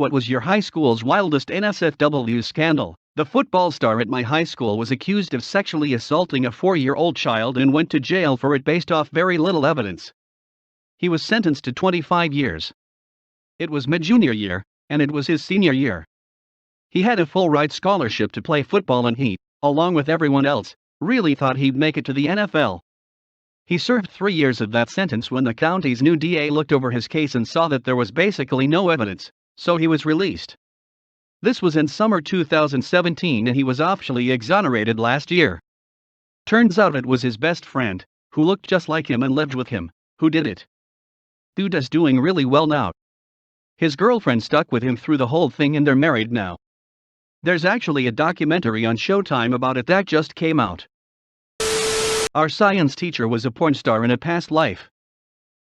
What was your high school's wildest NSFW scandal? The football star at my high school was accused of sexually assaulting a 4-year-old child and went to jail for it based off very little evidence. He was sentenced to 25 years. It was mid-junior year, and it was his senior year. He had a full-ride scholarship to play football, and he, along with everyone else, really thought he'd make it to the NFL. He served 3 years of that sentence when the county's new DA looked over his case and saw that there was basically no evidence, so he was released. This was in summer 2017 and he was officially exonerated last year. Turns out it was his best friend, who looked just like him and lived with him, who did it. Dude is doing really well now. His girlfriend stuck with him through the whole thing and they're married now. There's actually a documentary on Showtime about it that just came out. Our science teacher was a porn star in a past life.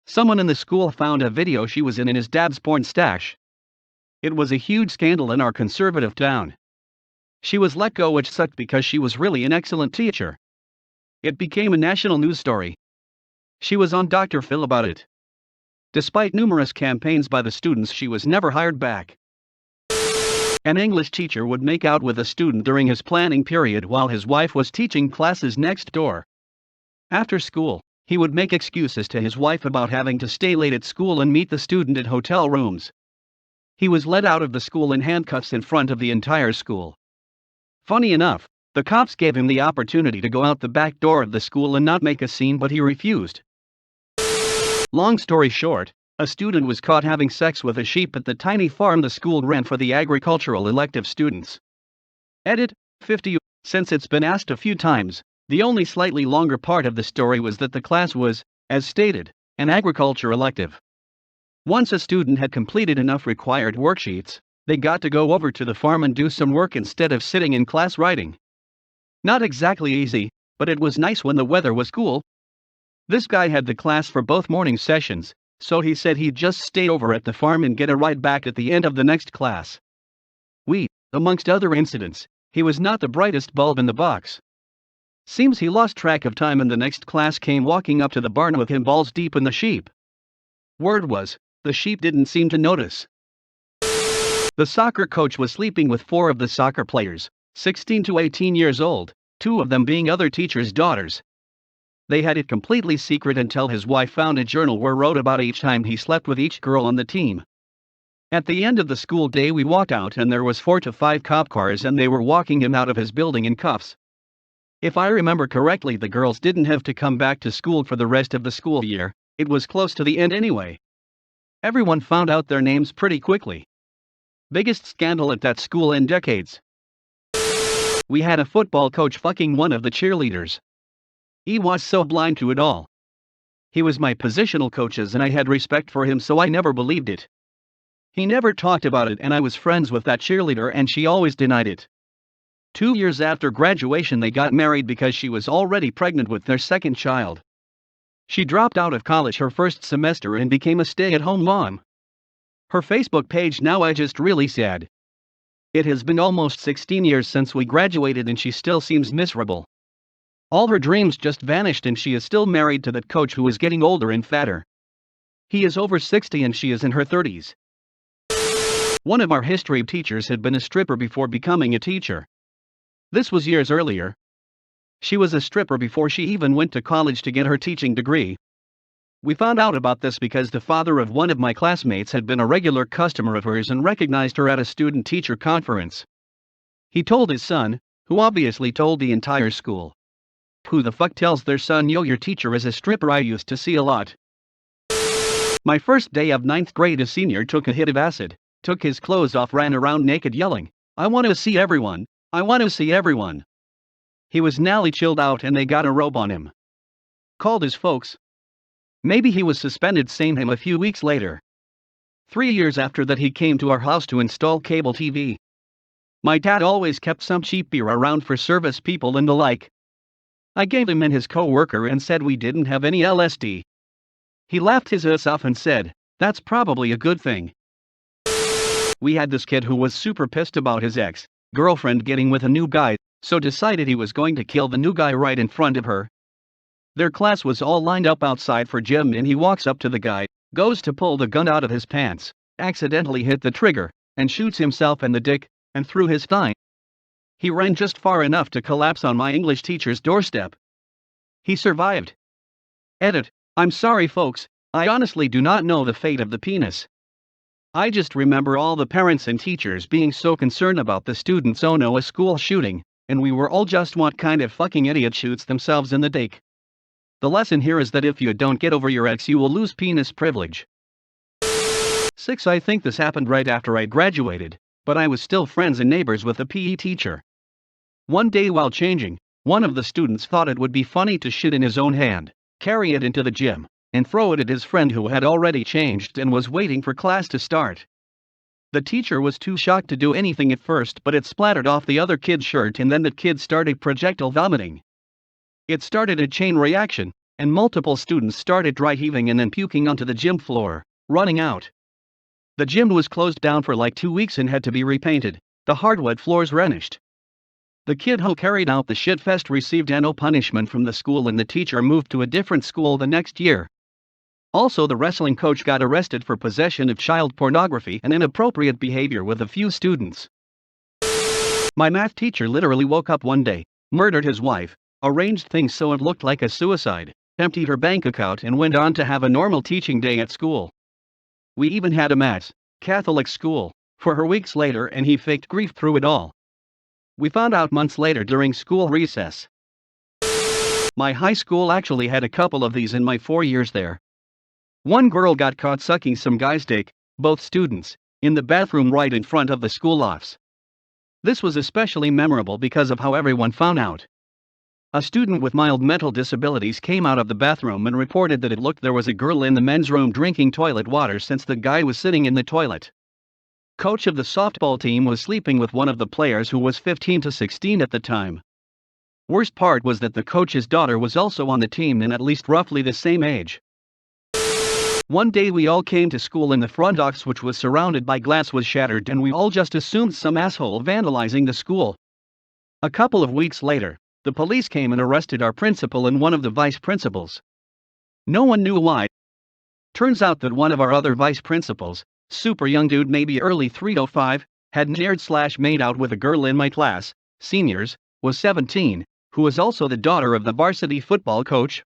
Someone in the school found a video she was in his dad's porn stash. It was a huge scandal in our conservative town. She was let go, which sucked because she was really an excellent teacher. It became a national news story. She was on Dr. Phil about it. Despite numerous campaigns by the students, she was never hired back. An English teacher would make out with a student during his planning period while his wife was teaching classes next door. After school, he would make excuses to his wife about having to stay late at school and meet the student at hotel rooms. He was led out of the school in handcuffs in front of the entire school. Funny enough, the cops gave him the opportunity to go out the back door of the school and not make a scene, but he refused. Long story short, a student was caught having sex with a sheep at the tiny farm the school ran for the agricultural elective students. Edit, 50. Since it's been asked a few times, the only slightly longer part of the story was that the class was, as stated, an agriculture elective. Once a student had completed enough required worksheets, they got to go over to the farm and do some work instead of sitting in class writing. Not exactly easy, but it was nice when the weather was cool. This guy had the class for both morning sessions, so he said he'd just stay over at the farm and get a ride back at the end of the next class. Amongst other incidents, he was not the brightest bulb in the box. Seems he lost track of time and the next class came walking up to the barn with him balls deep in the sheep. Word was, the sheep didn't seem to notice. The soccer coach was sleeping with 4 of the soccer players, 16 to 18 years old, 2 of them being other teachers' daughters. They had it completely secret until his wife found a journal where wrote about each time he slept with each girl on the team. At the end of the school day we walked out and there was 4 to 5 cop cars and they were walking him out of his building in cuffs. If I remember correctly, the girls didn't have to come back to school for the rest of the school year, it was close to the end anyway. Everyone found out their names pretty quickly. Biggest scandal at that school in decades. We had a football coach fucking one of the cheerleaders. He was so blind to it all. He was my positional coaches and I had respect for him, so I never believed it. He never talked about it and I was friends with that cheerleader and she always denied it. 2 years after graduation they got married because she was already pregnant with their second child. She dropped out of college her first semester and became a stay-at-home mom. Her Facebook page now I just really sad. It has been almost 16 years since we graduated and she still seems miserable. All her dreams just vanished and she is still married to that coach who is getting older and fatter. He is over 60 and she is in her 30s. One of our history teachers had been a stripper before becoming a teacher. This was years earlier. She was a stripper before she even went to college to get her teaching degree. We found out about this because the father of one of my classmates had been a regular customer of hers and recognized her at a student-teacher conference. He told his son, who obviously told the entire school. Who the fuck tells their son, yo, your teacher is a stripper? I used to see a lot. My first day of 9th grade, a senior took a hit of acid, took his clothes off, ran around naked yelling, "I want to see everyone, I want to see everyone." He was nearly chilled out and they got a robe on him. Called his folks. Maybe he was suspended, same him a few weeks later. 3 years after that he came to our house to install cable TV. My dad always kept some cheap beer around for service people and the like. I gave him and his co-worker and said we didn't have any LSD. He laughed his ass off and said, "That's probably a good thing." We had this kid who was super pissed about his ex-girlfriend getting with a new guy, so decided he was going to kill the new guy right in front of her. Their class was all lined up outside for gym and he walks up to the guy, goes to pull the gun out of his pants, accidentally hit the trigger, and shoots himself in the dick and through his thigh. He ran just far enough to collapse on my English teacher's doorstep. He survived. Edit. I'm sorry, folks, I honestly do not know the fate of the penis. I just remember all the parents and teachers being so concerned about the student's oh no a school shooting, and we were all just what kind of fucking idiot shoots themselves in the dick. The lesson here is that if you don't get over your ex, you will lose penis privilege. 6. I think this happened right after I graduated, but I was still friends and neighbors with the PE teacher. One day while changing, one of the students thought it would be funny to shit in his own hand, carry it into the gym, and throw it at his friend who had already changed and was waiting for class to start. The teacher was too shocked to do anything at first, but it splattered off the other kid's shirt and then the kid started projectile vomiting. It started a chain reaction, and multiple students started dry heaving and then puking onto the gym floor, running out. The gym was closed down for like 2 weeks and had to be repainted, the hardwood floors renished. The kid who carried out the shitfest received no punishment from the school and the teacher moved to a different school the next year. Also, the wrestling coach got arrested for possession of child pornography and inappropriate behavior with a few students. My math teacher literally woke up one day, murdered his wife, arranged things so it looked like a suicide, emptied her bank account and went on to have a normal teaching day at school. We even had a Mass, Catholic school, for her weeks later and he faked grief through it all. We found out months later during school recess. My high school actually had a couple of these in my 4 years there. One girl got caught sucking some guy's dick, both students, in the bathroom right in front of the school lofts. This was especially memorable because of how everyone found out. A student with mild mental disabilities came out of the bathroom and reported that it looked there was a girl in the men's room drinking toilet water since the guy was sitting in the toilet. Coach of the softball team was sleeping with one of the players who was 15 to 16 at the time. Worst part was that the coach's daughter was also on the team and at least roughly the same age. One day we all came to school and the front office, which was surrounded by glass, was shattered and we all just assumed some asshole vandalizing the school. A couple of weeks later, the police came and arrested our principal and one of the vice principals. No one knew why. Turns out that one of our other vice principals, super young dude maybe early 305, had made out with a girl in my class, seniors, was 17, who was also the daughter of the varsity football coach.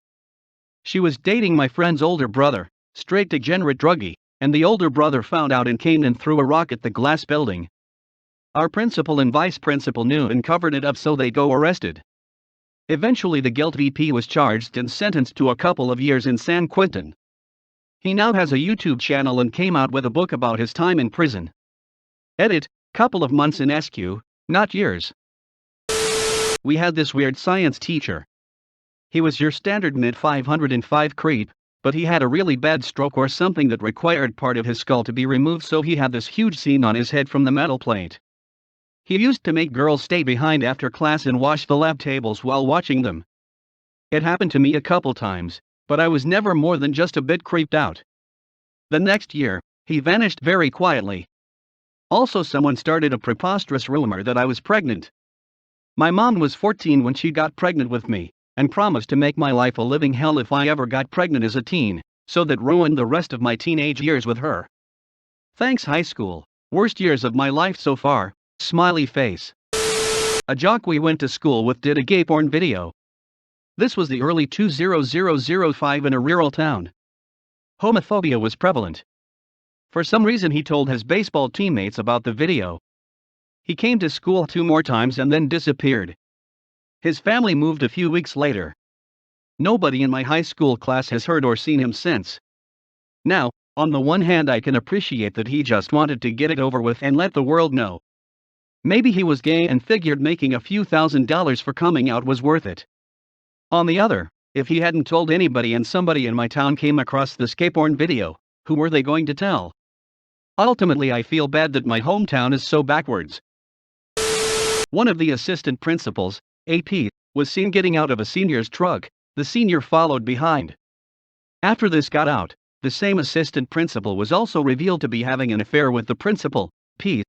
She was dating my friend's older brother, straight degenerate druggie, and the older brother found out and came and threw a rock at the glass building. Our principal and vice principal knew and covered it up so they got arrested. Eventually the guilty VP was charged and sentenced to a couple of years in San Quentin. He now has a YouTube channel and came out with a book about his time in prison. Edit, couple of months in SQ, not years. We had this weird science teacher. He was your standard mid 505 creep, but he had a really bad stroke or something that required part of his skull to be removed, so he had this huge seam on his head from the metal plate. He used to make girls stay behind after class and wash the lab tables while watching them. It happened to me a couple times, but I was never more than just a bit creeped out. The next year, he vanished very quietly. Also, someone started a preposterous rumor that I was pregnant. My mom was 14 when she got pregnant with me, and promised to make my life a living hell if I ever got pregnant as a teen, so that ruined the rest of my teenage years with her. Thanks high school, worst years of my life so far, smiley face. A jock we went to school with did a gay porn video. This was the early 2005 in a rural town. Homophobia was prevalent. For some reason he told his baseball teammates about the video. He came to school 2 more times and then disappeared. His family moved a few weeks later. Nobody in my high school class has heard or seen him since. Now, on the one hand I can appreciate that he just wanted to get it over with and let the world know. Maybe he was gay and figured making a few $1,000s for coming out was worth it. On the other, if he hadn't told anybody and somebody in my town came across the gay porn video, who were they going to tell? Ultimately I feel bad that my hometown is so backwards. One of the assistant principals, AP, was seen getting out of a senior's truck. The senior followed behind. After this got out, the same assistant principal was also revealed to be having an affair with the principal, P.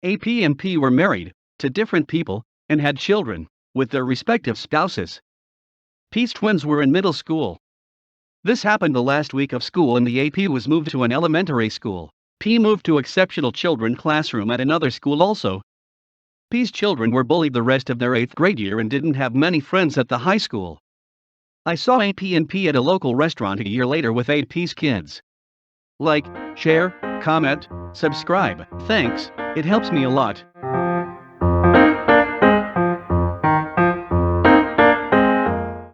AP and P were married, to different people, and had children, with their respective spouses. P's twins were in middle school. This happened the last week of school and the AP was moved to an elementary school, P moved to exceptional children classroom at another school also. P's children were bullied the rest of their 8th grade year and didn't have many friends at the high school. I saw AP and P at a local restaurant a year later with 8 P's kids. Like, share, comment, subscribe, thanks, it helps me a lot.